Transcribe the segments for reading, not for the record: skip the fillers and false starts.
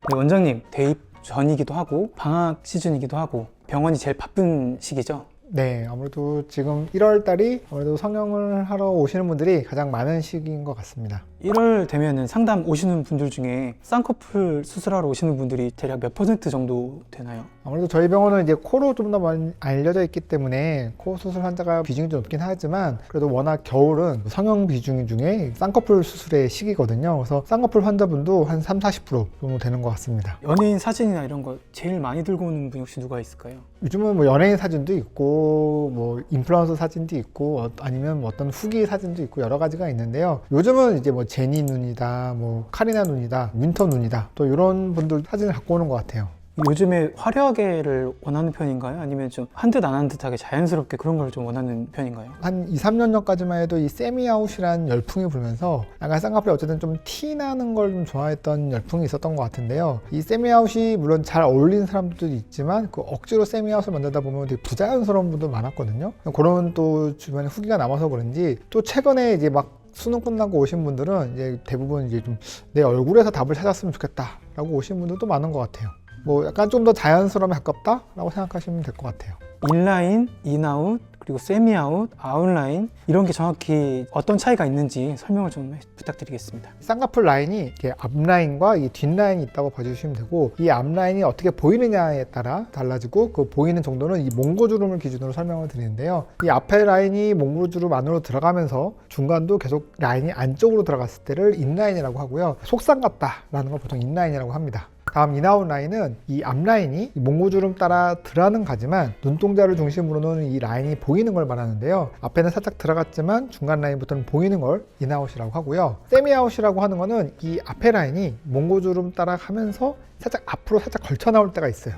네, 원장님, 대입 전이기도 하고 방학 시즌이기도 하고 병원이 제일 바쁜 시기죠? 네, 아무래도 지금 1월 달이 아무래도 성형을 하러 오시는 분들이 가장 많은 시기인 것 같습니다. 1월 되면은 상담 오시는 분들 중에 쌍꺼풀 수술하러 오시는 분들이 대략 몇 % 정도 되나요? 아무래도 저희 병원은 이제 코로 좀 더 많이 알려져 있기 때문에 코 수술 환자가 비중이 좀 높긴 하지만 그래도 워낙 겨울은 성형 비중 중에 쌍꺼풀 수술의 시기거든요. 그래서 쌍꺼풀 환자분도 한 30-40% 정도 되는 것 같습니다. 연예인 사진이나 이런 거 제일 많이 들고 오는 분 혹시 누가 있을까요? 요즘은 뭐 연예인 사진도 있고 뭐 인플루언서 사진도 있고 아니면 뭐 어떤 후기 사진도 있고 여러 가지가 있는데요. 요즘은 이제 뭐 제니 눈이다, 뭐 카리나 눈이다, 윈터 눈이다 또 이런 분들 사진을 갖고 오는 것 같아요. 요즘에 화려하게를 원하는 편인가요? 아니면 좀 한 듯 안 한 듯하게 자연스럽게 그런 걸 좀 원하는 편인가요? 한 2-3년 전까지만 해도 이 세미아웃이란 열풍이 불면서 약간 쌍꺼풀이 어쨌든 좀 티나는 걸 좀 좋아했던 열풍이 있었던 것 같은데요. 이 세미아웃이 물론 잘 어울리는 사람들도 있지만 그 억지로 세미아웃을 만들다 보면 되게 부자연스러운 분도 많았거든요. 그런 또 주변에 후기가 남아서 그런지 또 최근에 이제 막 수능 끝나고 오신 분들은 이제 대부분 이제 좀 내 얼굴에서 답을 찾았으면 좋겠다 라고 오신 분들도 많은 것 같아요. 뭐 약간 좀 더 자연스러움에 가깝다 라고 생각하시면 될 것 같아요. 인라인, 인아웃, 그리고 세미아웃, 아웃라인 이런 게 정확히 어떤 차이가 있는지 설명을 좀 부탁드리겠습니다. 쌍꺼풀 라인이 이렇게 앞라인과 이 뒷라인이 있다고 봐주시면 되고 이 앞라인이 어떻게 보이느냐에 따라 달라지고 그 보이는 정도는 이 몽고주름을 기준으로 설명을 드리는데요. 이 앞에 라인이 몽고주름 안으로 들어가면서 중간도 계속 라인이 안쪽으로 들어갔을 때를 인라인이라고 하고요. 속상 같다라는 걸 보통 인라인이라고 합니다. 다음 인아웃 라인은 이 앞라인이 몽고주름 따라 들어가는 가지만 눈동자를 중심으로는 이 라인이 보이는 걸 말하는데요. 앞에는 살짝 들어갔지만 중간 라인부터는 보이는 걸 인아웃이라고 하고요. 세미아웃이라고 하는 거는 이 앞에 라인이 몽고주름 따라 가면서 살짝 앞으로 살짝 걸쳐 나올 때가 있어요.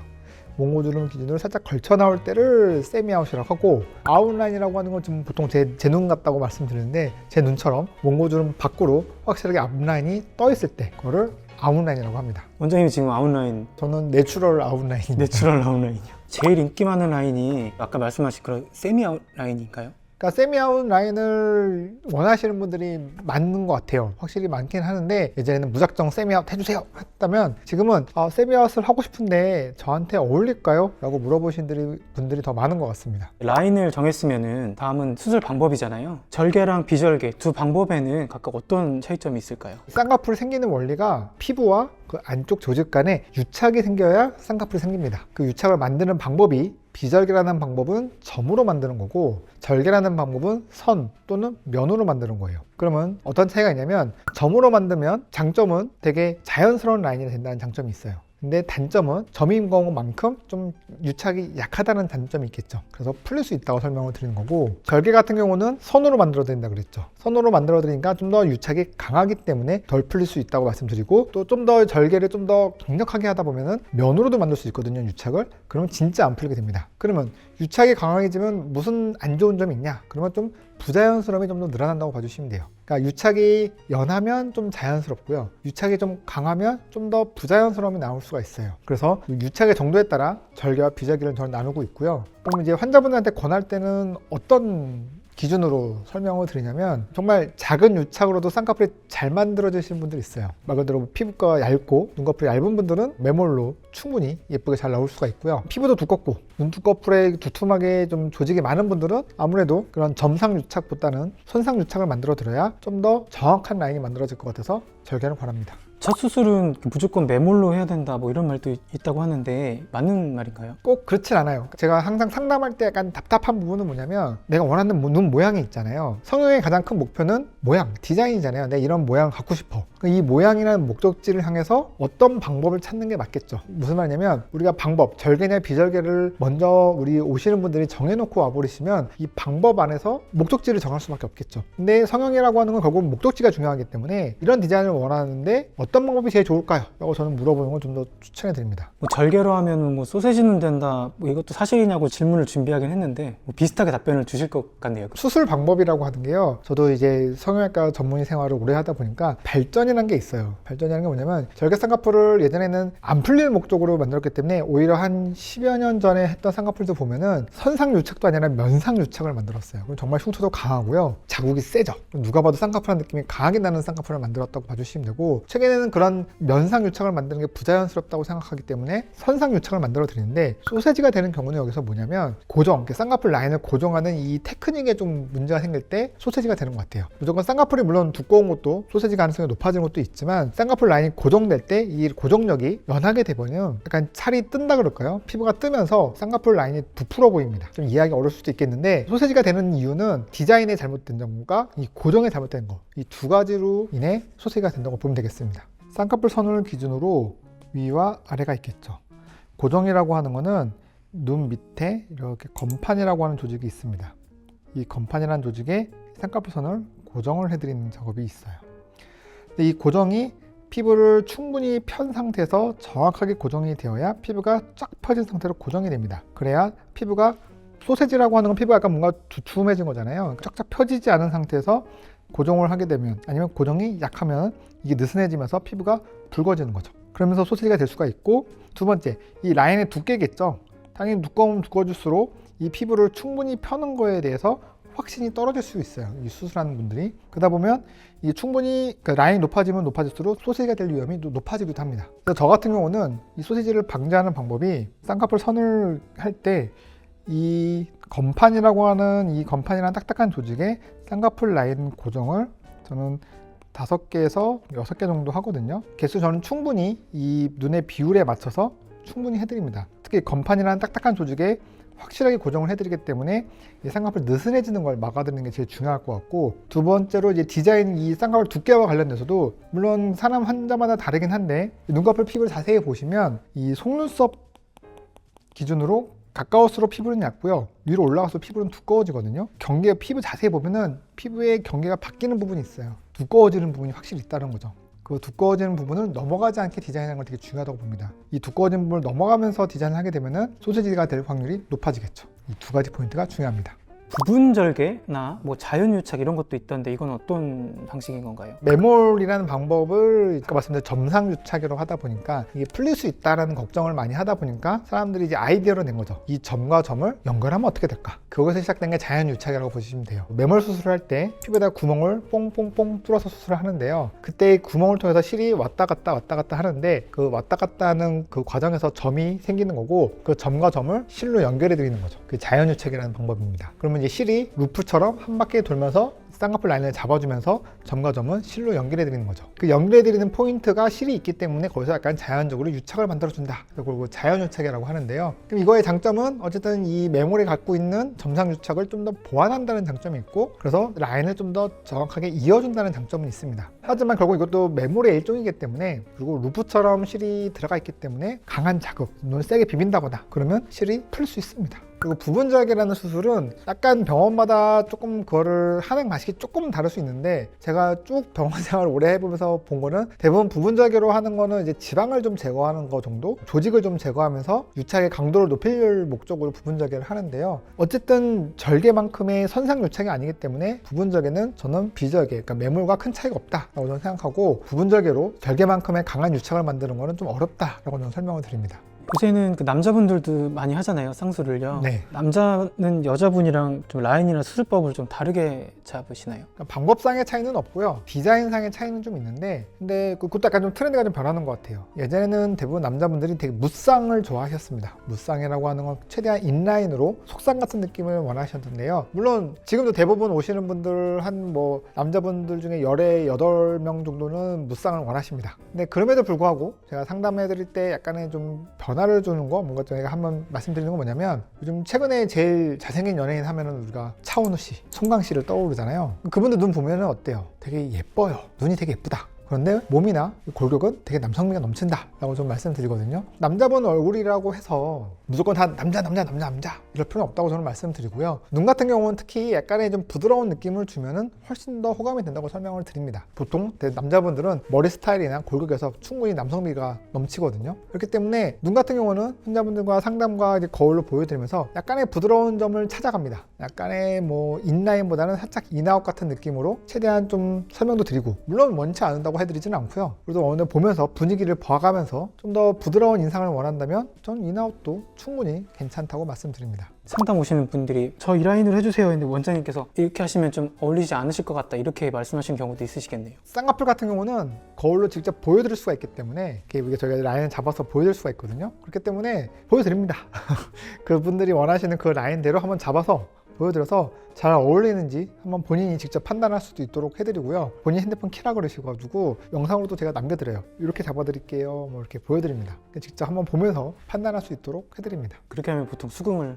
몽고주름 기준으로 살짝 걸쳐 나올 때를 세미아웃이라고 하고 아웃라인이라고 하는 건 좀 보통 제 눈 같다고 말씀드리는데 제 눈처럼 몽고주름 밖으로 확실하게 앞라인이 떠 있을 때 그거를 아웃라인이라고 합니다. 원장님이 지금 아웃라인, 저는 내추럴 아웃라인입니다. 내추럴 아웃라인이요. 제일 인기 많은 라인이 아까 말씀하신 그런 세미 아웃라인인가요? 그러니까 세미아웃 라인을 원하시는 분들이 많은 것 같아요. 확실히 많긴 하는데 예전에는 무작정 세미아웃 해주세요 했다면 지금은 세미아웃을 하고 싶은데 저한테 어울릴까요? 라고 물어보신 분들이 더 많은 것 같습니다. 라인을 정했으면은 다음은 수술 방법이잖아요. 절개랑 비절개 두 방법에는 각각 어떤 차이점이 있을까요? 쌍꺼풀이 생기는 원리가 피부와 그 안쪽 조직 간에 유착이 생겨야 쌍꺼풀이 생깁니다. 그 유착을 만드는 방법이 비절개라는 방법은 점으로 만드는 거고 절개라는 방법은 선 또는 면으로 만드는 거예요. 그러면 어떤 차이가 있냐면 점으로 만들면 장점은 되게 자연스러운 라인이 된다는 장점이 있어요. 근데 단점은 점인 것만큼 좀 유착이 약하다는 단점이 있겠죠. 그래서 풀릴 수 있다고 설명을 드리는 거고 절개 같은 경우는 선으로 만들어야 된다 그랬죠. 선으로 만들어 드리니까 좀 더 유착이 강하기 때문에 덜 풀릴 수 있다고 말씀드리고 또 좀 더 절개를 좀 더 강력하게 하다 보면은 면으로도 만들 수 있거든요. 유착을. 그러면 진짜 안 풀리게 됩니다. 그러면 유착이 강해지면 무슨 안 좋은 점이 있냐? 그러면 좀 부자연스러움이 좀 더 늘어난다고 봐주시면 돼요. 그러니까 유착이 연하면 좀 자연스럽고요. 유착이 좀 강하면 좀 더 부자연스러움이 나올 수가 있어요. 그래서 유착의 정도에 따라 절개와 비절개를 저는 나누고 있고요. 그럼 이제 환자분들한테 권할 때는 어떤 기준으로 설명을 드리냐면 정말 작은 유착으로도 쌍꺼풀이 잘 만들어지시는 분들이 있어요. 말 그대로 피부가 얇고 눈꺼풀이 얇은 분들은 매몰로 충분히 예쁘게 잘 나올 수가 있고요. 피부도 두껍고 눈두꺼풀에 두툼하게 좀 조직이 많은 분들은 아무래도 그런 점상 유착보다는 손상 유착을 만들어 드려야 좀 더 정확한 라인이 만들어질 것 같아서 절개를 권합니다. 첫 수술은 무조건 매몰로 해야 된다 뭐 이런 말도 있다고 하는데 맞는 말인가요? 꼭 그렇진 않아요. 제가 항상 상담할 때 약간 답답한 부분은 뭐냐면 내가 원하는 눈 모양이 있잖아요. 성형의 가장 큰 목표는 모양, 디자인이잖아요. 내가 이런 모양 갖고 싶어. 이 모양이라는 목적지를 향해서 어떤 방법을 찾는 게 맞겠죠. 무슨 말이냐면 우리가 방법, 절개냐 비절개를 먼저 우리 오시는 분들이 정해놓고 와버리시면 이 방법 안에서 목적지를 정할 수밖에 없겠죠. 근데 성형이라고 하는 건 결국 목적지가 중요하기 때문에 이런 디자인을 원하는데 어떤 방법이 제일 좋을까요? 라고 저는 물어보는 걸 좀 더 추천해 드립니다. 뭐 절개로 하면 뭐 소세지는 된다 뭐 이것도 사실이냐고 질문을 준비하긴 했는데 뭐 비슷하게 답변을 주실 것 같네요. 수술 방법이라고 하는 게요. 저도 이제 성형외과 전문의 생활을 오래 하다 보니까 발전이라는 게 있어요. 발전이라는 게 뭐냐면 절개 쌍꺼풀을 예전에는 안 풀릴 목적으로 만들었기 때문에 오히려 한 10여 년 전에 했던 쌍꺼풀도 보면은 선상 유착도 아니라 면상 유착을 만들었어요. 그럼 정말 흉터도 강하고요. 자국이 세죠. 누가 봐도 쌍꺼풀한 느낌이 강하게 나는 쌍꺼풀을 만들었다고 봐주시면 되고 최근에는 저는 그런 면상 유착을 만드는 게 부자연스럽다고 생각하기 때문에 선상 유착을 만들어 드리는데, 소세지가 되는 경우는 여기서 뭐냐면 고정, 쌍꺼풀 라인을 고정하는 이 테크닉에 좀 문제가 생길 때 소세지가 되는 것 같아요. 무조건 쌍꺼풀이 물론 두꺼운 것도 소세지 가능성이 높아지는 것도 있지만, 쌍꺼풀 라인이 고정될 때 이 고정력이 연하게 되면 약간 살이 뜬다 그럴까요? 피부가 뜨면서 쌍꺼풀 라인이 부풀어 보입니다. 좀 이해하기 어려울 수도 있겠는데, 소세지가 되는 이유는 디자인에 잘못된 점과 이 고정에 잘못된 거, 이 두 가지로 인해 소세지가 된다고 보면 되겠습니다. 쌍꺼풀 선을 기준으로 위와 아래가 있겠죠. 고정이라고 하는 거는 눈 밑에 이렇게 건판이라고 하는 조직이 있습니다. 이 건판이라는 조직에 쌍꺼풀 선을 고정을 해드리는 작업이 있어요. 근데 이 고정이 피부를 충분히 편 상태에서 정확하게 고정이 되어야 피부가 쫙 펴진 상태로 고정이 됩니다. 그래야 피부가, 소세지라고 하는 건 피부가 약간 뭔가 두툼해진 거잖아요. 쫙쫙 펴지지 않은 상태에서 고정을 하게 되면, 아니면 고정이 약하면 이게 느슨해지면서 피부가 붉어지는 거죠. 그러면서 소세지가 될 수가 있고, 두 번째, 이 라인의 두께겠죠. 당연히 두꺼우면 두꺼워질수록 이 피부를 충분히 펴는 거에 대해서 확신이 떨어질 수 있어요, 이 수술하는 분들이. 그러다 보면 이 충분히 라인이 높아지면 높아질수록 소세지가 될 위험이 높아지기도 합니다. 그래서 저 같은 경우는 이 소세지를 방지하는 방법이, 쌍꺼풀 선을 할 때 이 건판이라고 하는 이 건판이라는 딱딱한 조직에 쌍꺼풀 라인 고정을 저는 5개에서 6개 정도 하거든요. 개수 저는 충분히 이 눈의 비율에 맞춰서 충분히 해드립니다. 특히 건판이라는 딱딱한 조직에 확실하게 고정을 해드리기 때문에 이 쌍꺼풀 느슨해지는 걸 막아드리는 게 제일 중요할 것 같고, 두 번째로 이제 디자인, 이 쌍꺼풀 두께와 관련돼서도 물론 사람 환자마다 다르긴 한데, 눈꺼풀 피부를 자세히 보시면 이 속눈썹 기준으로 가까울수록 피부는 얇고요, 위로 올라갈수록 피부는 두꺼워지거든요. 경계, 피부 자세히 보면은 피부의 경계가 바뀌는 부분이 있어요. 두꺼워지는 부분이 확실히 있다는 거죠. 그 두꺼워지는 부분을 넘어가지 않게 디자인하는 건 되게 중요하다고 봅니다. 이 두꺼워진 부분을 넘어가면서 디자인을 하게 되면은 소세지가 될 확률이 높아지겠죠. 이 두 가지 포인트가 중요합니다. 부분 절개나 뭐 자연 유착 이런 것도 있던데, 이건 어떤 방식인 건가요? 매몰이라는 방법을 아까 말씀드린 점상 유착으로 하다 보니까 이게 풀릴 수 있다라는 걱정을 많이 하다 보니까 사람들이 이제 아이디어로 낸 거죠. 이 점과 점을 연결하면 어떻게 될까? 그것에서 시작된 게 자연 유착이라고 보시면 돼요. 매몰 수술을 할 때 피부에다 구멍을 뽕뽕뽕 뚫어서 수술을 하는데요. 그때 구멍을 통해서 실이 왔다 갔다 하는데, 그 왔다 갔다 하는 그 과정에서 점이 생기는 거고, 그 점과 점을 실로 연결해 드리는 거죠. 그 자연 유착이라는 방법입니다. 그러면 이제 실이 루프처럼 한 바퀴 돌면서 쌍꺼풀 라인을 잡아주면서 점과 점은 실로 연결해 드리는 거죠. 그 연결해 드리는 포인트가 실이 있기 때문에 거기서 약간 자연적으로 유착을 만들어 준다. 그리고 자연 유착이라고 하는데요. 그럼 이거의 장점은 어쨌든 이 매몰이 갖고 있는 점상 유착을 좀 더 보완한다는 장점이 있고, 그래서 라인을 좀 더 정확하게 이어준다는 장점은 있습니다. 하지만 결국 이것도 매몰의 일종이기 때문에, 그리고 루프처럼 실이 들어가 있기 때문에 강한 자극, 눈을 세게 비빈다거나 그러면 실이 풀 수 있습니다. 그리고 부분 절개라는 수술은 약간 병원마다 조금 그거를 하는 방식이 조금 다를 수 있는데, 제가 쭉 병원 생활을 오래 해보면서 본 거는 대부분 부분 절개로 하는 거는 이제 지방을 좀 제거하는 거 정도, 조직을 좀 제거하면서 유착의 강도를 높일 목적으로 부분 절개를 하는데요. 어쨌든 절개만큼의 선상 유착이 아니기 때문에 부분 절개는 저는 비절개, 그러니까 매몰과 큰 차이가 없다라고 저는 생각하고, 부분 절개로 절개만큼의 강한 유착을 만드는 거는 좀 어렵다라고 저는 설명을 드립니다. 요새는 그 남자분들도 많이 하잖아요, 쌍수를요. 네. 남자는 여자분이랑 좀 라인이나 수술법을 좀 다르게 잡으시나요? 그러니까 방법상의 차이는 없고요, 디자인상의 차이는 좀 있는데, 근데 그것도 약간 좀 트렌드가 좀 변하는 것 같아요. 예전에는 대부분 남자분들이 되게 무쌍을 좋아하셨습니다. 무쌍이라고 하는 건 최대한 인라인으로 속쌍 같은 느낌을 원하셨는데요. 물론 지금도 대부분 오시는 분들 한 뭐 남자분들 중에 열에 8명 정도는 무쌍을 원하십니다. 근데 그럼에도 불구하고 제가 상담해 드릴 때 약간의 좀 변화를 주는 거, 뭔가 제가 한번 말씀드리는 건 뭐냐면, 요즘 최근에 제일 잘생긴 연예인 하면은 우리가 차은우 씨, 송강 씨를 떠오르잖아요. 그분들 눈 보면은 어때요? 되게 예뻐요. 눈이 되게 예쁘다. 그런데 몸이나 골격은 되게 남성미가 넘친다 라고 좀 말씀드리거든요. 남자분 얼굴이라고 해서 무조건 다 남자 이럴 필요는 없다고 저는 말씀드리고요. 눈 같은 경우는 특히 약간의 좀 부드러운 느낌을 주면은 훨씬 더 호감이 된다고 설명을 드립니다. 보통 남자분들은 머리 스타일이나 골격에서 충분히 남성미가 넘치거든요. 그렇기 때문에 눈 같은 경우는 환자분들과 상담과 이제 거울로 보여드리면서 약간의 부드러운 점을 찾아갑니다. 약간의 뭐 인라인보다는 살짝 인아웃 같은 느낌으로 최대한 좀 설명도 드리고, 물론 원치 않는다고 없다고 해드리지는 않고요. 그래도 어느 보면서 분위기를 봐가면서 좀 더 부드러운 인상을 원한다면 전 인아웃도 충분히 괜찮다고 말씀드립니다. 상담 오시는 분들이 저 이 라인으로 해주세요 했는데 원장님께서 이렇게 하시면 좀 어울리지 않으실 것 같다 이렇게 말씀하시는 경우도 있으시겠네요. 쌍꺼풀 같은 경우는 거울로 직접 보여드릴 수가 있기 때문에 이게 저희가 라인을 잡아서 보여드릴 수가 있거든요. 그렇기 때문에 보여드립니다. 그분들이 원하시는 그 라인대로 한번 잡아서 보여드려서 잘 어울리는지 한번 본인이 직접 판단할 수도 있도록 해드리고요. 본인 핸드폰 키라 그러셔가지고 영상으로도 제가 남겨드려요. 이렇게 잡아드릴게요. 뭐 이렇게 보여드립니다. 직접 한번 보면서 판단할 수 있도록 해드립니다. 그렇게 하면 보통 수긍을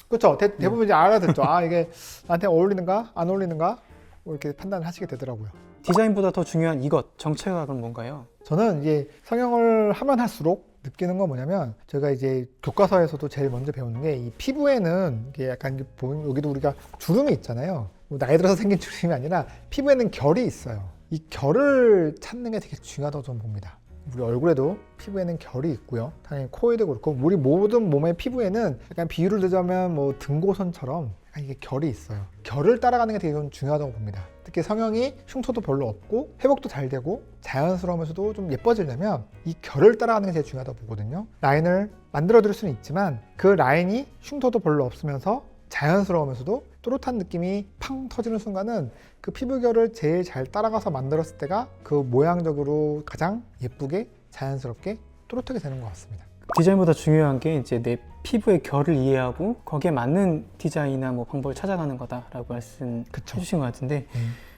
그렇죠. 대부분 이제 알아듣죠. 아 이게 나한테 어울리는가 안 어울리는가 뭐 이렇게 판단을 하시게 되더라고요. 디자인보다 더 중요한 이것 정체각은 뭔가요? 저는 이제 성형을 하면 할수록 느끼는 건 뭐냐면 제가 이제 교과서에서도 제일 먼저 배우는 게 이 피부에는 이게 약간 보면 여기도 우리가 주름이 있잖아요. 뭐 나이 들어서 생긴 주름이 아니라 피부에는 결이 있어요. 이 결을 찾는 게 되게 중요하다고 저는 봅니다. 우리 얼굴에도 피부에는 결이 있고요. 당연히 코에도 그렇고 우리 모든 몸의 피부에는 약간 비유를 들자면 뭐 등고선처럼 약간 이게 결이 있어요. 결을 따라가는 게 되게 좀 중요하다고 봅니다. 특히 성형이 흉터도 별로 없고 회복도 잘 되고 자연스러우면서도 좀 예뻐지려면 이 결을 따라가는 게 제일 중요하다고 보거든요. 라인을 만들어 드릴 수는 있지만 그 라인이 흉터도 별로 없으면서 자연스러우면서도 또렷한 느낌이 팡 터지는 순간은 그 피부결을 제일 잘 따라가서 만들었을 때가 그 모양적으로 가장 예쁘게 자연스럽게 또렷하게 되는 것 같습니다. 디자인보다 중요한 게 이제 내 피부의 결을 이해하고 거기에 맞는 디자인이나 뭐 방법을 찾아가는 거다라고 말씀해 주신 것 같은데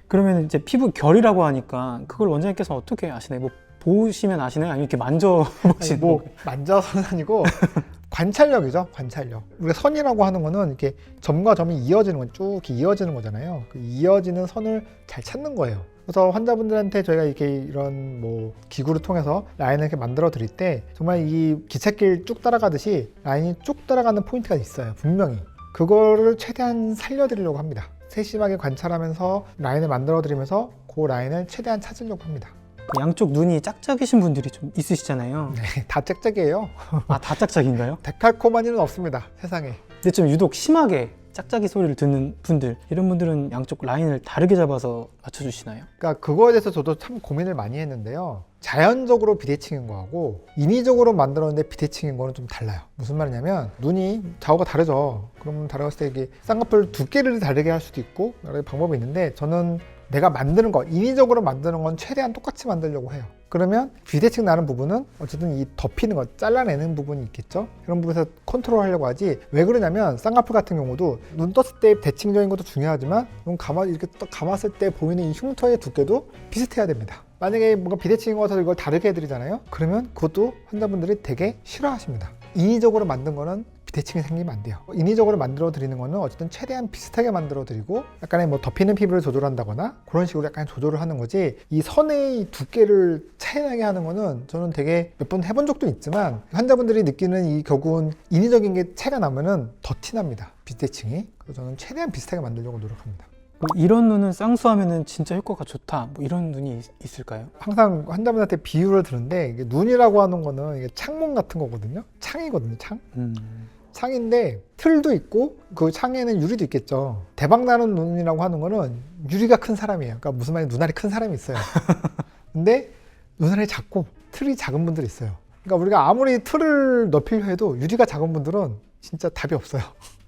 그러면 이제 피부 결이라고 하니까 그걸 원장님께서 어떻게 아시나요? 뭐 보시면 아시나요? 아니면 이렇게 만져보시는 뭐 건가요? 만져서는 아니고 관찰력이죠. 관찰력. 우리가 선이라고 하는 거는 이렇게 점과 점이 이어지는 건 쭉 이렇게 이어지는 거잖아요. 그 이어지는 선을 잘 찾는 거예요. 그래서 환자분들한테 저희가 이렇게 이런 뭐 기구를 통해서 라인을 이렇게 만들어 드릴 때 정말 이 기찻길 쭉 따라가듯이 라인이 쭉 따라가는 포인트가 있어요. 분명히. 그거를 최대한 살려드리려고 합니다. 세심하게 관찰하면서 라인을 만들어 드리면서 그 라인을 최대한 찾으려고 합니다. 양쪽 눈이 짝짝이신 분들이 좀 있으시잖아요. 네, 다 짝짝이에요. 아, 다 짝짝인가요? 데칼코마니는 없습니다. 세상에. 근데 좀 유독 심하게 짝짝이 소리를 듣는 분들 이런 분들은 양쪽 라인을 다르게 잡아서 맞춰주시나요? 그러니까 그거에 대해서 저도 참 고민을 많이 했는데요. 자연적으로 비대칭인 거하고 인위적으로 만들었는데 비대칭인 거는 좀 달라요. 무슨 말이냐면 눈이 좌우가 다르죠. 그러면 다르겠을 때 이게 쌍꺼풀 두께를 다르게 할 수도 있고 여러 가지 방법이 있는데 저는 내가 만드는 거, 인위적으로 만드는 건 최대한 똑같이 만들려고 해요. 그러면 비대칭 나는 부분은 어쨌든 이 덮이는 거, 잘라내는 부분이 있겠죠. 그런 부분에서 컨트롤 하려고 하지. 왜 그러냐면 쌍꺼풀 같은 경우도 눈 떴을 때 대칭적인 것도 중요하지만 눈 이렇게 딱 감았을 때 보이는 이 흉터의 두께도 비슷해야 됩니다. 만약에 뭔가 비대칭인 것 같아서 이걸 다르게 해드리잖아요. 그러면 그것도 환자분들이 되게 싫어하십니다. 인위적으로 만든 거는 비대칭이 생기면 안 돼요. 인위적으로 만들어 드리는 거는 어쨌든 최대한 비슷하게 만들어 드리고 약간의 뭐 덮이는 피부를 조절한다거나 그런 식으로 약간 조절을 하는 거지 이 선의 두께를 차이나게 하는 거는 저는 되게 몇 번 해본 적도 있지만 환자분들이 느끼는 이 결국은 인위적인 게 차이가 나면은 더 티납니다. 비대칭이. 그래서 저는 최대한 비슷하게 만들려고 노력합니다. 이런 눈은 쌍수하면은 진짜 효과가 좋다. 뭐 이런 눈이 있을까요? 항상 환자분한테 비유를 드는데 이게 눈이라고 하는 거는 이게 창문 같은 거거든요. 창이거든요. 창. 창인데 틀도 있고 그 창에는 유리도 있겠죠. 대박 나는 눈이라고 하는 거는 유리가 큰 사람이에요. 그러니까 무슨 말이냐면 눈알이 큰 사람이 있어요. 근데 눈알이 작고 틀이 작은 분들이 있어요. 그러니까 우리가 아무리 틀을 넓히려 해도 유리가 작은 분들은 진짜 답이 없어요.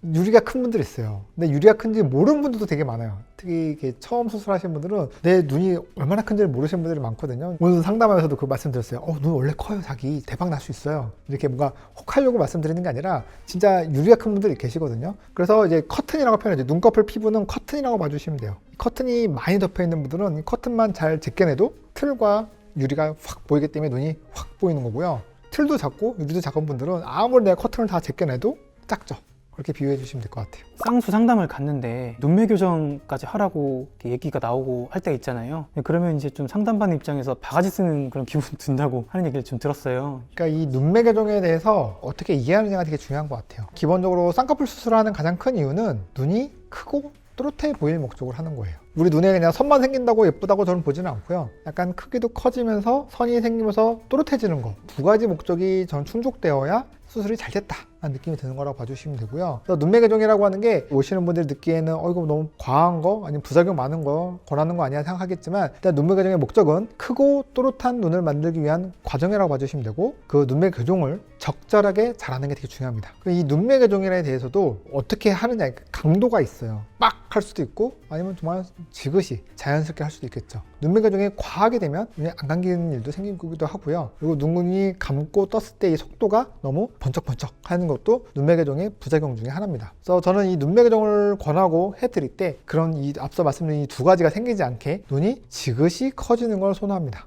유리가 큰 분들이 있어요. 근데 유리가 큰지 모르는 분들도 되게 많아요. 특히 이렇게 처음 수술하신 분들은 내 눈이 얼마나 큰지를 모르시는 분들이 많거든요. 오늘 상담하면서도 그 말씀드렸어요. 눈 원래 커요. 자기 대박 날 수 있어요. 이렇게 뭔가 혹하려고 말씀드리는 게 아니라 진짜 유리가 큰 분들이 계시거든요. 그래서 이제 커튼이라고 표현하죠. 눈꺼풀 피부는 커튼이라고 봐주시면 돼요. 커튼이 많이 덮여 있는 분들은 이 커튼만 잘 제껴내도 틀과 유리가 확 보이기 때문에 눈이 확 보이는 거고요. 틀도 작고 유리도 작은 분들은 아무리 내가 커튼을 다 제껴내도 작죠. 그렇게 비유해 주시면 될 것 같아요. 쌍수 상담을 갔는데 눈매 교정까지 하라고 얘기가 나오고 할 때 있잖아요. 그러면 이제 좀 상담받는 입장에서 바가지 쓰는 그런 기분 든다고 하는 얘기를 좀 들었어요. 그러니까 이 눈매 교정에 대해서 어떻게 이해하느냐가 되게 중요한 것 같아요. 기본적으로 쌍꺼풀 수술을 하는 가장 큰 이유는 눈이 크고 또렷해 보일 목적으로 하는 거예요. 우리 눈에 그냥 선만 생긴다고 예쁘다고 저는 보지는 않고요. 약간 크기도 커지면서 선이 생기면서 또렷해지는 거. 두 가지 목적이 전 충족되어야 수술이 잘 됐다 라는 느낌이 드는 거라고 봐주시면 되고요. 그래서 눈매 교정이라고 하는 게 오시는 분들이 듣기에는 이거 너무 과한 거 아니면 부작용 많은 거 권하는 거 아니야 생각하겠지만, 일단 눈매 교정의 목적은 크고 또렷한 눈을 만들기 위한 과정이라고 봐주시면 되고, 그 눈매 교정을 적절하게 잘하는 게 되게 중요합니다. 이 눈매 교정에 대해서도 어떻게 하느냐, 강도가 있어요. 빡 할 수도 있고 아니면 정말 지그시 자연스럽게 할 수도 있겠죠. 눈매 교정이 과하게 되면 눈이 안 감기는 일도 생기기도 하고요. 그리고 눈이 감고 떴을 때 이 속도가 너무 번쩍번쩍 하는 것도 눈매 교정의 부작용 중에 하나입니다. 그래서 저는 이 눈매 교정을 권하고 해드릴 때 그런 앞서 말씀드린 이 두 가지가 생기지 않게 눈이 지그시 커지는 걸 선호합니다.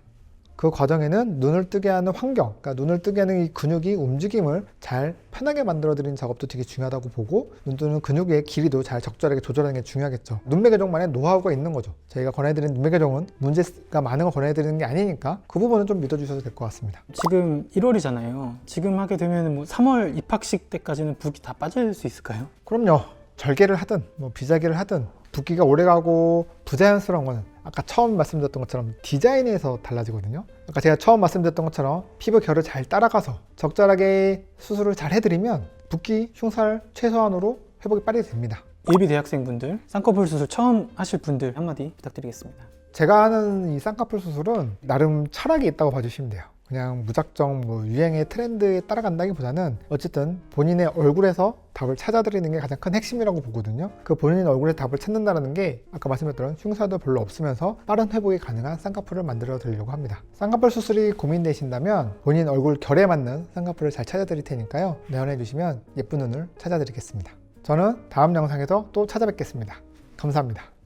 그 과정에는 눈을 뜨게 하는 환경, 그러니까 눈을 뜨게 하는 이 근육이 움직임을 잘 편하게 만들어드리는 작업도 되게 중요하다고 보고, 눈 뜨는 근육의 길이도 잘 적절하게 조절하는 게 중요하겠죠. 눈매 교정만의 노하우가 있는 거죠. 저희가 권해드리는 눈매 교정은 문제가 많은 걸 권해드리는 게 아니니까 그 부분은 좀 믿어주셔도 될 것 같습니다. 지금 1월이잖아요. 지금 하게 되면 뭐 3월 입학식 때까지는 붓기 다 빠질 수 있을까요? 그럼요. 절개를 하든 비절개를 하든 붓기가 오래가고 부자연스러운 거는 아까 처음 말씀드렸던 것처럼 디자인에서 달라지거든요. 아까 제가 처음 말씀드렸던 것처럼 피부 결을 잘 따라가서 적절하게 수술을 잘 해드리면 붓기, 흉살 최소한으로 회복이 빨리 됩니다. 예비 대학생분들, 쌍꺼풀 수술 처음 하실 분들 한마디 부탁드리겠습니다. 제가 하는 이 쌍꺼풀 수술은 나름 철학이 있다고 봐주시면 돼요. 그냥 무작정 유행의 트렌드에 따라간다기보다는 어쨌든 본인의 얼굴에서 답을 찾아드리는 게 가장 큰 핵심이라고 보거든요. 그 본인 얼굴에 답을 찾는다는 게 아까 말씀드렸던 흉사도 별로 없으면서 빠른 회복이 가능한 쌍꺼풀을 만들어 드리려고 합니다. 쌍꺼풀 수술이 고민되신다면 본인 얼굴 결에 맞는 쌍꺼풀을 잘 찾아드릴 테니까요. 내원해 주시면 예쁜 눈을 찾아드리겠습니다. 저는 다음 영상에서 또 찾아뵙겠습니다. 감사합니다.